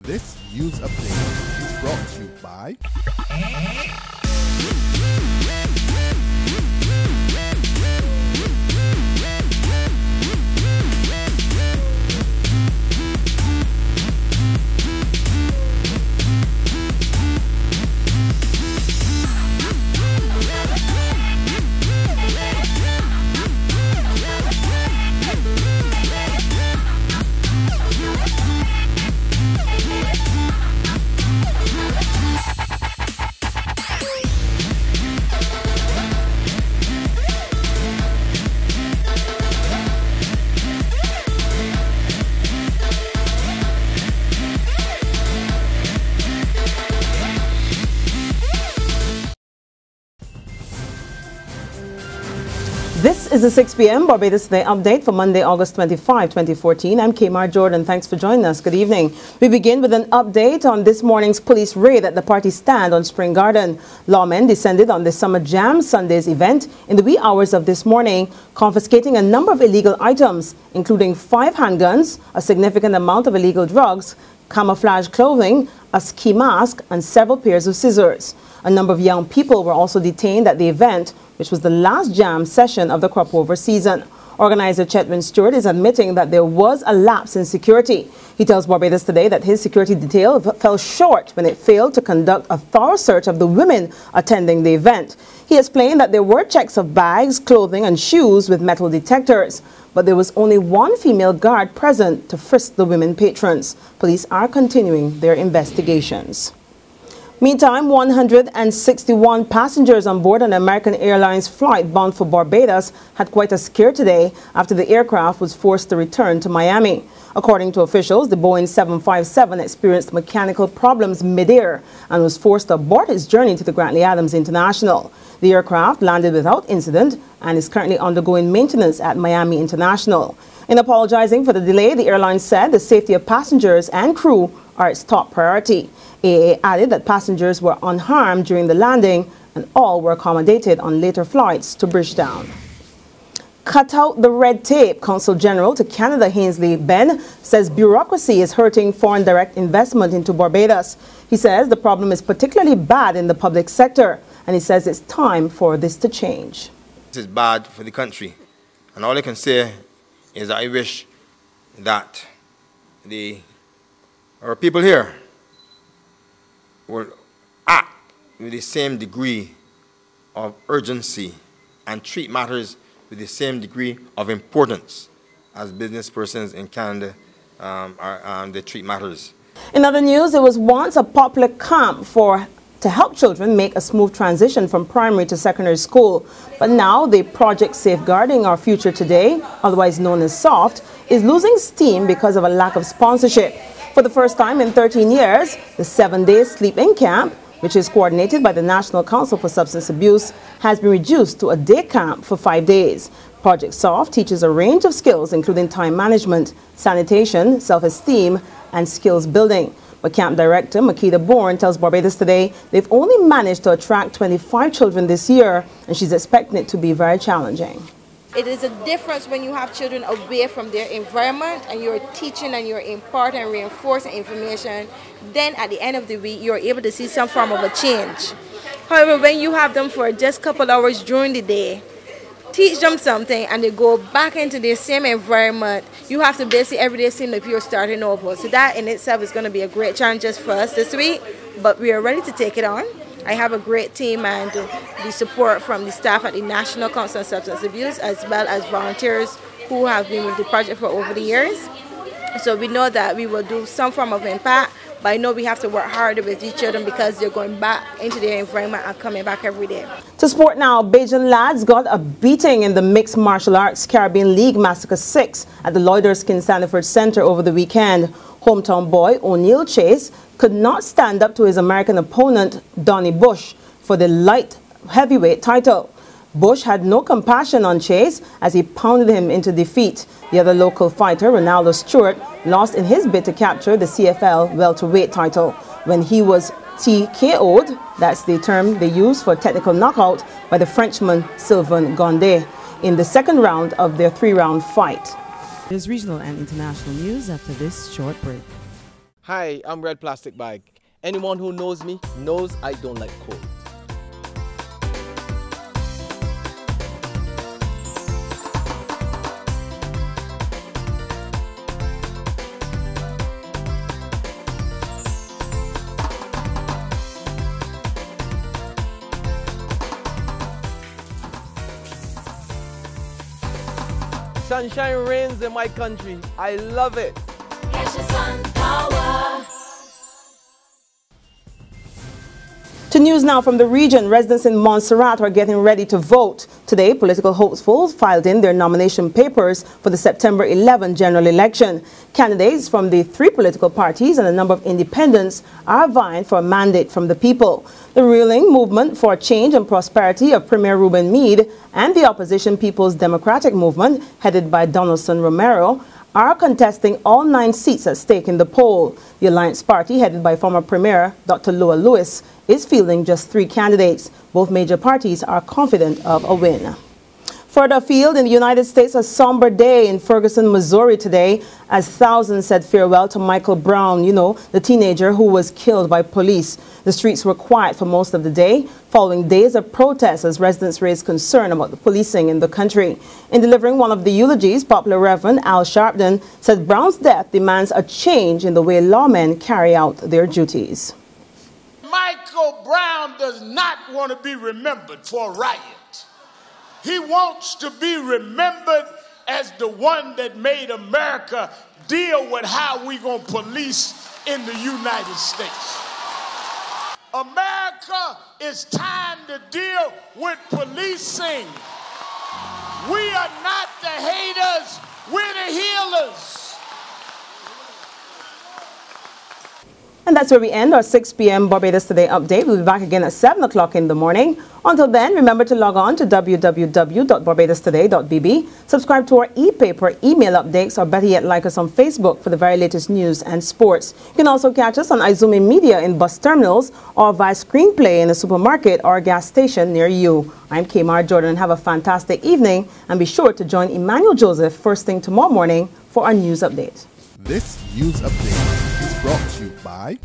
This news update is brought to you by This is the 6 p.m. Barbados Today update for Monday, August 25, 2014. I'm Kmar Jordan. Thanks for joining us. Good evening. We begin with an update on this morning's police raid at the party stand on Spring Garden. Lawmen descended on the Summer Jam Sundays event in the wee hours of this morning, confiscating a number of illegal items, including 5 handguns, a significant amount of illegal drugs, camouflage clothing, a ski mask, and several pairs of scissors. A number of young people were also detained at the event, which was the last jam session of the crop over season. Organiser Chetwyn Stuart is admitting that there was a lapse in security. He tells Barbados Today that his security detail fell short when it failed to conduct a thorough search of the women attending the event. He explained that there were checks of bags, clothing and shoes with metal detectors, but there was only one female guard present to frisk the women patrons. Police are continuing their investigations. Meantime, 161 passengers on board an American Airlines flight bound for Barbados had quite a scare today after the aircraft was forced to return to Miami. According to officials, the Boeing 757 experienced mechanical problems mid-air and was forced to abort its journey to the Grantley Adams International. The aircraft landed without incident and is currently undergoing maintenance at Miami International. In apologizing for the delay, the airline said the safety of passengers and crew are its top priority. AAA added that passengers were unharmed during the landing and all were accommodated on later flights to Bridgetown. Cut out the red tape. Consul General to Canada Haynesley Benn says bureaucracy is hurting foreign direct investment into Barbados. He says the problem is particularly bad in the public sector, and he says it's time for this to change. This is bad for the country, and all I can say is I wish that our people here will act with the same degree of urgency and treat matters with the same degree of importance as business persons in Canada they treat matters. In other news, there was once a popular camp to help children make a smooth transition from primary to secondary school. But now the project Safeguarding Our Future Today, otherwise known as SOFT, is losing steam because of a lack of sponsorship. For the first time in 13 years, the 7-day sleep-in camp, which is coordinated by the National Council for Substance Abuse, has been reduced to a day camp for 5 days. Project SOFT teaches a range of skills, including time management, sanitation, self-esteem, and skills building. But camp director Makita Bourne tells Barbados Today they've only managed to attract 25 children this year, and she's expecting it to be very challenging. It is a difference when you have children away from their environment and you're teaching and you're imparting and reinforcing information. Then at the end of the week, you're able to see some form of a change. However, when you have them for just a couple hours during the day, teach them something and they go back into their same environment, you have to basically every day seem like you're starting over. So that in itself is going to be a great challenge just for us this week, but we are ready to take it on. I have a great team and the support from the staff at the National Council on Substance Abuse as well as volunteers who have been with the project for over the years. So we know that we will do some form of impact, but I know we have to work harder with these children because they're going back into their environment and coming back every day. To sport now, Bajan lads got a beating in the Mixed Martial Arts Caribbean League Massacre 6 at the Lloyd Erskine Sanford Center over the weekend. Hometown boy O'Neill Chase could not stand up to his American opponent, Donnie Bush, for the light heavyweight title. Bush had no compassion on Chase as he pounded him into defeat. The other local fighter, Ronaldo Stewart, lost in his bid to capture the CFL welterweight title when he was TKO'd, that's the term they use for technical knockout, by the Frenchman Sylvain Gondé in the second round of their 3-round fight. There's regional and international news after this short break. Hi, I'm Red Plastic Bag. Anyone who knows me knows I don't like cold. Sunshine reigns in my country. I love it. To news now from the region, residents in Montserrat are getting ready to vote. Today, political hopefuls filed in their nomination papers for the September 11 general election. Candidates from the 3 political parties and a number of independents are vying for a mandate from the people. The ruling Movement for Change and Prosperity of Premier Ruben Meade and the opposition People's Democratic Movement, headed by Donaldson Romero, are contesting all 9 seats at stake in the poll. The Alliance Party, headed by former Premier Dr. Loa Lewis, is fielding just 3 candidates. Both major parties are confident of a win. Further afield in the United States, a somber day in Ferguson, Missouri today as thousands said farewell to Michael Brown, the teenager who was killed by police. The streets were quiet for most of the day, following days of protests as residents raised concern about the policing in the country. In delivering one of the eulogies, popular Reverend Al Sharpton said Brown's death demands a change in the way lawmen carry out their duties. Michael Brown does not want to be remembered for a riot. He wants to be remembered as the one that made America deal with how we going to police in the United States. America, it's time to deal with policing. We are not the haters, we're the healers. And that's where we end our 6 p.m. Barbados Today update. We'll be back again at 7 o'clock in the morning. Until then, remember to log on to www.barbadostoday.bb. Subscribe to our e-paper email updates, or better yet, like us on Facebook for the very latest news and sports. You can also catch us on Izumi Media in bus terminals or via Screenplay in a supermarket or gas station near you. I'm Kmar Jordan. Have a fantastic evening, and be sure to join Emmanuel Joseph first thing tomorrow morning for our news update. This news update is brought to you by